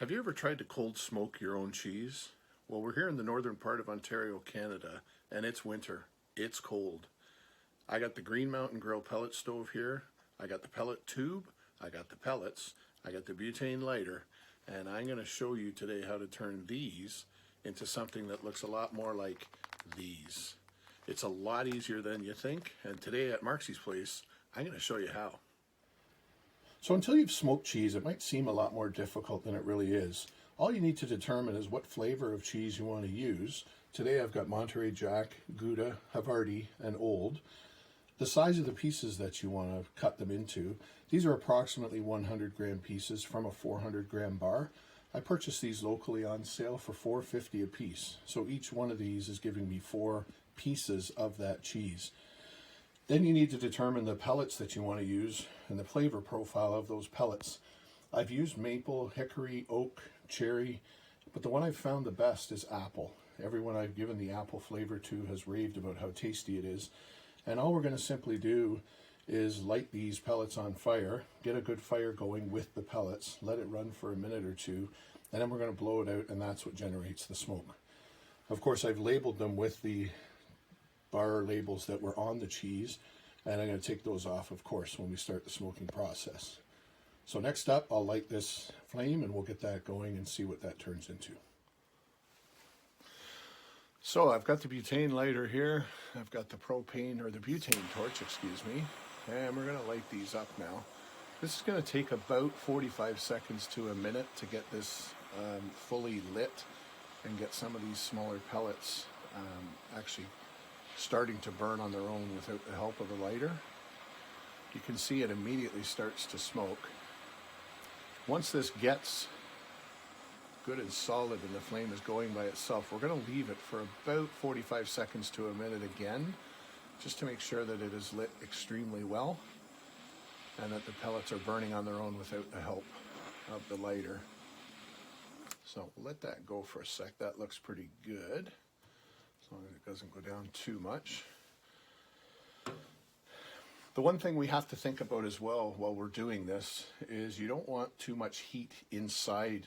Have you ever tried to cold smoke your own cheese? Well, we're here in the northern part of Ontario, Canada, and it's winter. It's cold. I got the Green Mountain Grill pellet stove here. I got the pellet tube. I got the pellets. I got the butane lighter. And I'm going to show you today how to turn these into something that looks a lot more like these. It's a lot easier than you think. And today at Marksy's place, I'm going to show you how. So until you've smoked cheese, it might seem a lot more difficult than it really is. All you need to determine is what flavor of cheese you want to use. Today I've got Monetery, Jack, Gouda, Havarti, and Old. The size of the pieces that you want to cut them into, these are approximately 100 gram pieces from a 400 gram bar. I purchased these locally on sale for $4.50 a piece. So each one of these is giving me 4 pieces of that cheese. Then you need to determine the pellets that you want to use and the flavor profile of those pellets. I've used maple, hickory, oak, cherry, but the one I've found the best is apple. Everyone I've given the apple flavor to has raved about how tasty it is. And all we're going to simply do is light these pellets on fire, get a good fire going with the pellets, let it run for a minute or two, and then we're going to blow it out, and that's what generates the smoke. Of course, I've labeled them with the bar labels that were on the cheese, and I'm going to take those off, of course, when we start the smoking process. So next up, I'll light this flame and we'll get that going and see what that turns into. So I've got the butane lighter here, I've got the propane, or the butane torch, excuse me, and we're going to light these up now. This is going to take about 45 seconds to a minute to get this fully lit and get some of these smaller pellets actually starting to burn on their own without the help of a lighter. You can see it immediately starts to smoke. Once this gets good and solid and the flame is going by itself, we're going to leave it for about 45 seconds to a minute again, just to make sure that it is lit extremely well and that the pellets are burning on their own without the help of the lighter. So we'll let that go for a sec. That looks pretty good, as long as it doesn't go down too much. The one thing we have to think about as well while we're doing this is you don't want too much heat inside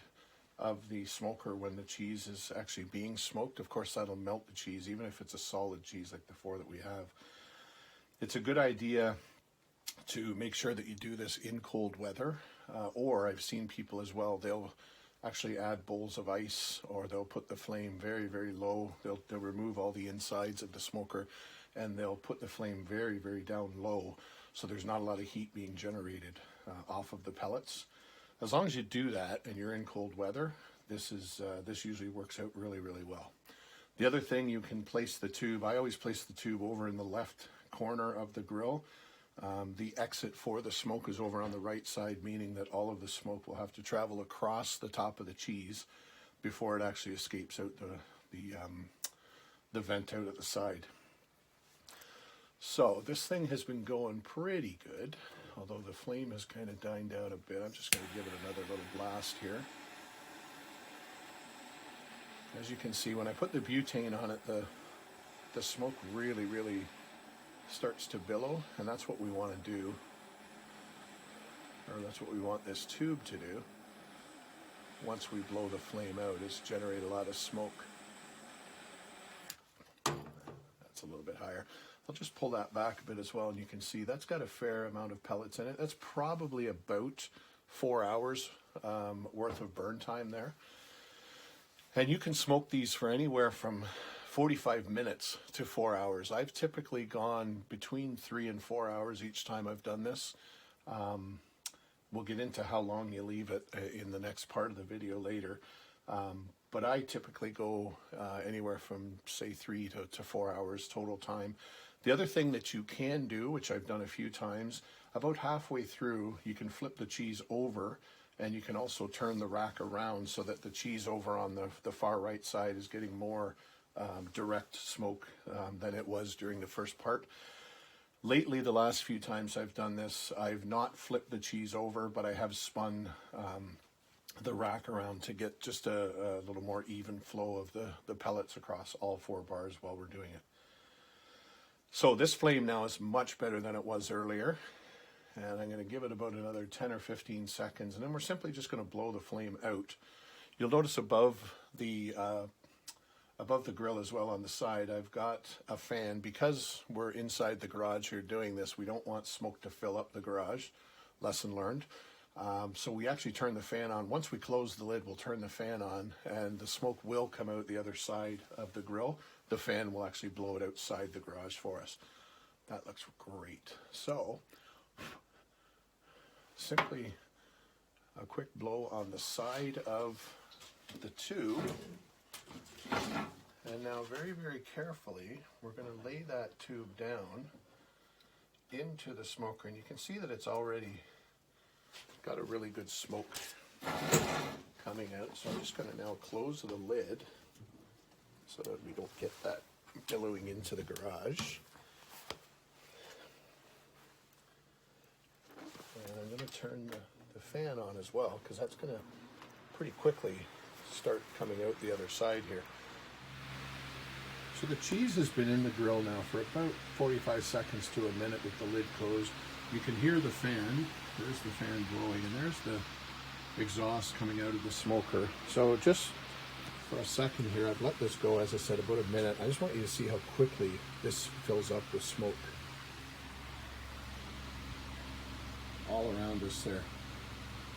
of the smoker when the cheese is actually being smoked. Of course, that'll melt the cheese, even if it's a solid cheese like the 4 that we have. It's a good idea to make sure that you do this in cold weather, or I've seen people as well, they'll actually add bowls of ice, or they'll put the flame very, very low. They'll remove all the insides of the smoker and they'll put the flame very, very down low so there's not a lot of heat being generated off of the pellets. As long as you do that and you're in cold weather, this usually works out really, really well. The other thing, you can place the tube. I always place the tube over in the left corner of the grill. The exit for the smoke is over on the right side, meaning that all of the smoke will have to travel across the top of the cheese before it actually escapes out the vent out at the side. So this thing has been going pretty good, although the flame has kind of died down a bit. I'm just going to give it another little blast here. As you can see, when I put the butane on it, the smoke really, really starts to billow, and that's what we want to do, or that's what we want this tube to do once we blow the flame out, is generate a lot of smoke. That's a little bit higher. I'll just pull that back a bit as well, and you can see that's got a fair amount of pellets in it. That's probably about 4 hours worth of burn time there. And you can smoke these for anywhere from 45 minutes to 4 hours. I've typically gone between 3 and 4 hours each time I've done this. We'll get into how long you leave it in the next part of the video later. But I typically go anywhere from, say, 3 to 4 hours total time. The other thing that you can do, which I've done a few times, about halfway through, you can flip the cheese over, and you can also turn the rack around so that the cheese over on the far right side is getting more direct smoke than it was during the first part. Lately, the last few times I've done this, I've not flipped the cheese over, but I have spun the rack around to get just a little more even flow of the pellets across all 4 bars while we're doing it. So this flame now is much better than it was earlier. and I'm going to give it about another 10 or 15 seconds, and then we're simply just going to blow the flame out. You'll notice above the grill as well on the side, I've got a fan. Because we're inside the garage here doing this, we don't want smoke to fill up the garage. Lesson learned. So we actually turn the fan on. Once we close the lid, we'll turn the fan on, and the smoke will come out the other side of the grill. The fan will actually blow it outside the garage for us. That looks great. So simply a quick blow on the side of the tube, and now very, very carefully we're going to lay that tube down into the smoker, and you can see that it's already got a really good smoke coming out. So I'm just going to now close the lid so that we don't get that billowing into the garage. And I'm going to turn the fan on as well, because that's going to pretty quickly start coming out the other side here. So the cheese has been in the grill now for about 45 seconds to a minute with the lid closed. You can hear the fan. There's the fan blowing, and there's the exhaust coming out of the smoker. So just for a second here, I've let this go, as I said, about a minute. I just want you to see how quickly this fills up with smoke all around us there.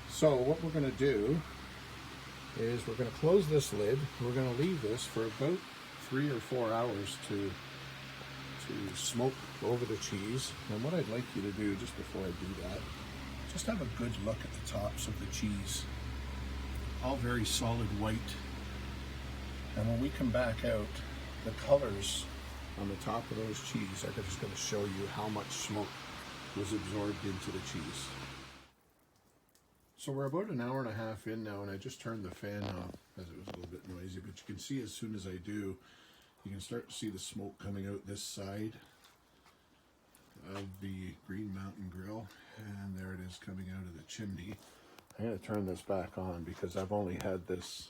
So what we're going to do is we're going to close this lid. We're going to leave this for about 3 or 4 hours to smoke over the cheese. And what I'd like you to do just before I do that, just have a good look at the tops of the cheese. All very solid white. And when we come back out, the colors on the top of those cheese are just going to show you how much smoke was absorbed into the cheese. So we're about an hour and a half in now, and I just turned the fan off as it was a little bit noisy, but you can see as soon as I do, you can start to see the smoke coming out this side of the Green Mountain Grill, and there it is coming out of the chimney. I'm going to turn this back on because I've only had this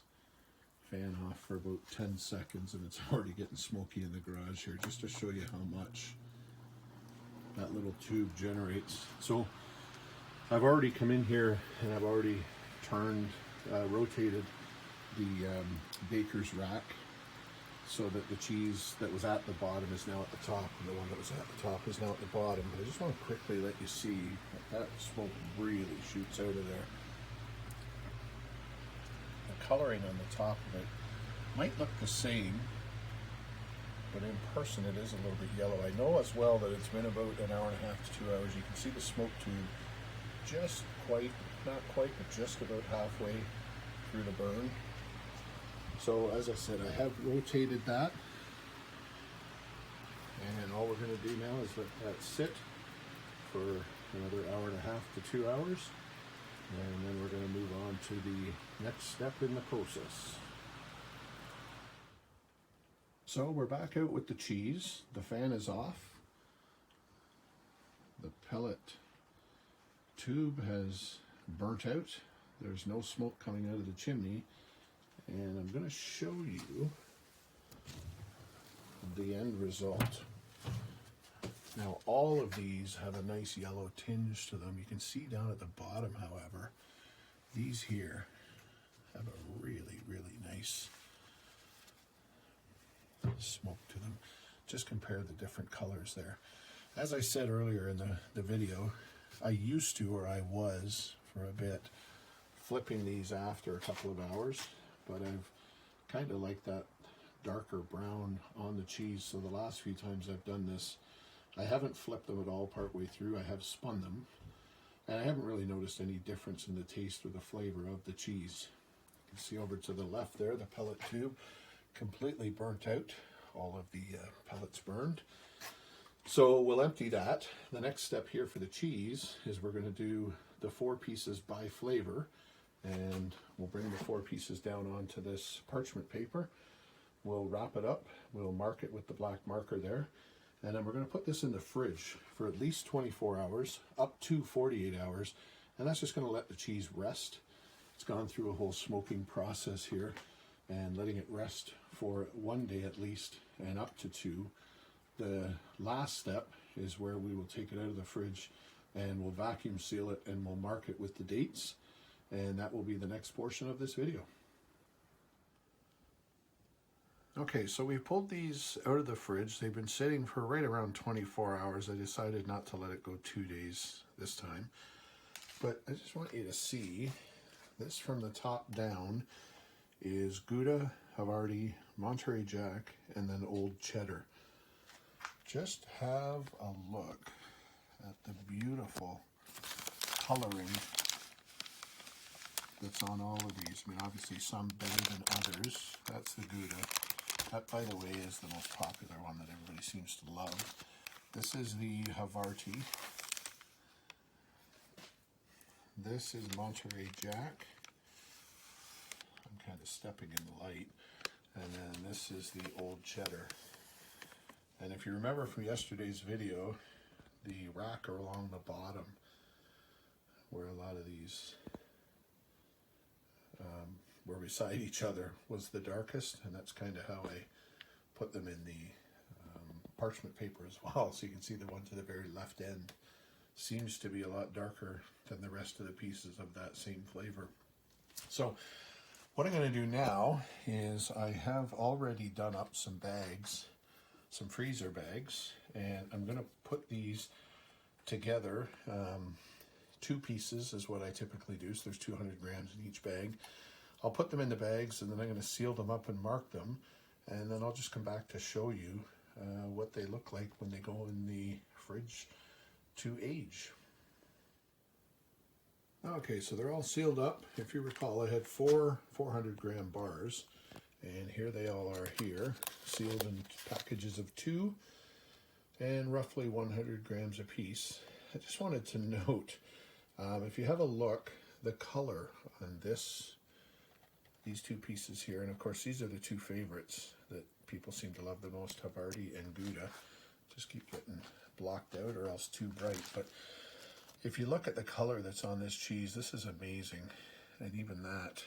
fan off for about 10 seconds, and it's already getting smoky in the garage here, just to show you how much that little tube generates. So I've already come in here and I've already rotated the baker's rack so that the cheese that was at the bottom is now at the top, and the one that was at the top is now at the bottom. I just want to quickly let you see that smoke really shoots out of there. The coloring on the top of it might look the same, but in person it is a little bit yellow. I know as well that it's been about an hour and a half to 2 hours. You can see the smoke tube just quite, not quite, but just about halfway through the burn. So as I said, I have rotated that, and all we're going to do now is let that sit for another hour and a half to 2 hours, and then we're going to move on to the next step in the process. So we're back out with the cheese. The fan is off. The pellet tube has burnt out. There's no smoke coming out of the chimney, and I'm going to show you the end result. Now all of these have a nice yellow tinge to them. You can see down at the bottom, however, these here have a really, really nice smoke to them. Just compare the different colors there. As I said earlier in the video, I used to, or I was for a bit, flipping these after a couple of hours, but I've kind of liked that darker brown on the cheese, so the last few times I've done this, I haven't flipped them at all partway through. I have spun them, and I haven't really noticed any difference in the taste or the flavor of the cheese. You can see over to the left there, the pellet tube completely burnt out. All of the pellets burned. So we'll empty that. The next step here for the cheese is we're going to do the 4 pieces by flavor, and we'll bring the 4 pieces down onto this parchment paper. We'll wrap it up. We'll mark it with the black marker there, and then we're going to put this in the fridge for at least 24 hours, up to 48 hours, and that's just going to let the cheese rest. It's gone through a whole smoking process here, and letting it rest for 1 day at least, and up to 2. The last step is where we will take it out of the fridge and we'll vacuum seal it and we'll mark it with the dates, and that will be the next portion of this video. Okay, so we pulled these out of the fridge. They've been sitting for right around 24 hours. I decided not to let it go 2 days this time. But I just want you to see this from the top down is Gouda, Havarti, Monetery Jack, and then Old Cheddar. Just have a look at the beautiful coloring that's on all of these. I mean, obviously some better than others. That's the Gouda. That, by the way, is the most popular one that everybody seems to love. This is the Havarti. This is Monetery Jack. I'm kind of stepping in the light. And then this is the Old Cheddar. And if you remember from yesterday's video, the rack along the bottom, where a lot of these were beside each other, was the darkest, and that's kind of how I put them in the parchment paper as well. So you can see the one to the very left end seems to be a lot darker than the rest of the pieces of that same flavor. So what I'm going to do now is I have already done up some bags, some freezer bags, and I'm going to put these together. 2 pieces is what I typically do, so there's 200 grams in each bag. I'll put them in the bags, and then I'm going to seal them up and mark them, and then I'll just come back to show you what they look like when they go in the fridge to age. Okay, so they're all sealed up. If you recall, I had 4 400-gram bars, and here they all are here, sealed in packages of 2 and roughly 100 grams a piece. I just wanted to note, if you have a look, the color on these 2 pieces here, and of course these are the 2 favorites that people seem to love the most, Havarti and Gouda. Just keep getting blocked out or else too bright. But if you look at the color that's on this cheese, this is amazing. And even that,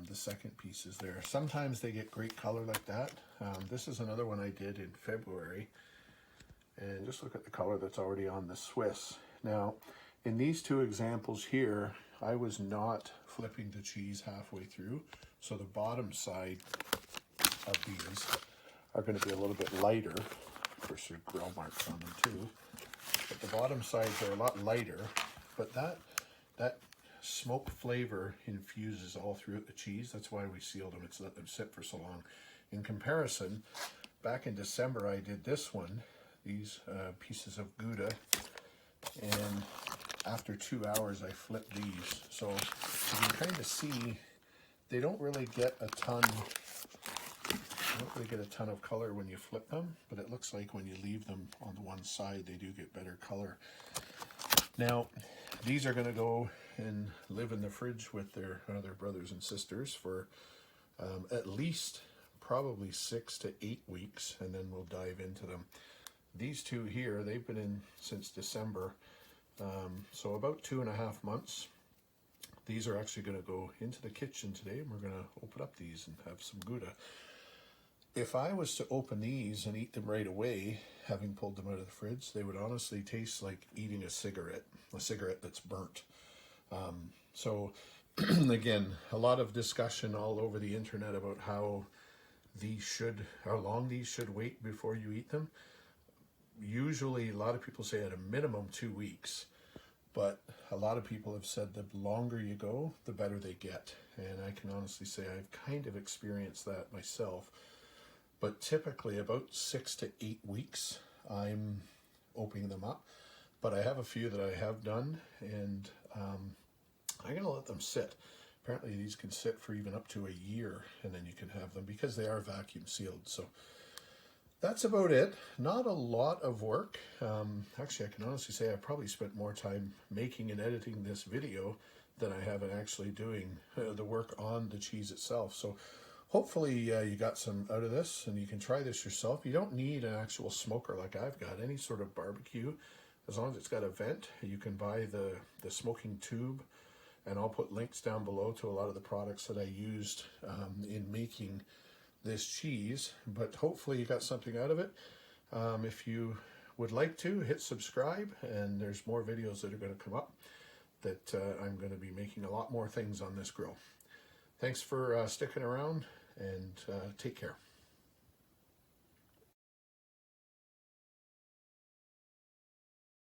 the second piece is there. Sometimes they get great color like that. This is another one I did in February. And just look at the color that's already on the Swiss. Now, in these 2 examples here, I was not flipping the cheese halfway through. So the bottom side of these are going to be a little bit lighter. Of course, there are grill marks on them too. But the bottom sides are a lot lighter. But that smoke flavor infuses all throughout the cheese. That's why we sealed them. It's let them sit for so long. In comparison, back in December, I did this one, these pieces of Gouda, and after 2 hours, I flipped these. So you can kind of see they don't really get a ton. You don't really get a ton of color when you flip them, but it looks like when you leave them on the one side, they do get better color. Now, these are going to go and live in the fridge with their other brothers and sisters for at least probably 6 to 8 weeks, and then we'll dive into them. These 2 here, they've been in since December, so about 2.5 months. These are actually going to go into the kitchen today, and we're going to open up these and have some Gouda. If I was to open these and eat them right away, having pulled them out of the fridge, they would honestly taste like eating a cigarette that's burnt. So again, a lot of discussion all over the internet about how long these should wait before you eat them. Usually, a lot of people say at a minimum 2 weeks, but a lot of people have said the longer you go, the better they get. And I can honestly say I've kind of experienced that myself. But typically about 6 to 8 weeks, I'm opening them up. But I have a few that I have done, and I'm going to let them sit. Apparently these can sit for even up to a year, and then you can have them because they are vacuum sealed. So that's about it. Not a lot of work. Actually, I can honestly say I probably spent more time making and editing this video than I have in actually doing the work on the cheese itself. So hopefully you got some out of this, and you can try this yourself. You don't need an actual smoker like I've got. Any sort of barbecue, as long as it's got a vent, you can buy the smoking tube, and I'll put links down below to a lot of the products that I used in making this cheese. But hopefully you got something out of it. If you would like to, hit subscribe, and there's more videos that are going to come up that I'm going to be making a lot more things on this grill. Thanks for sticking around, and take care.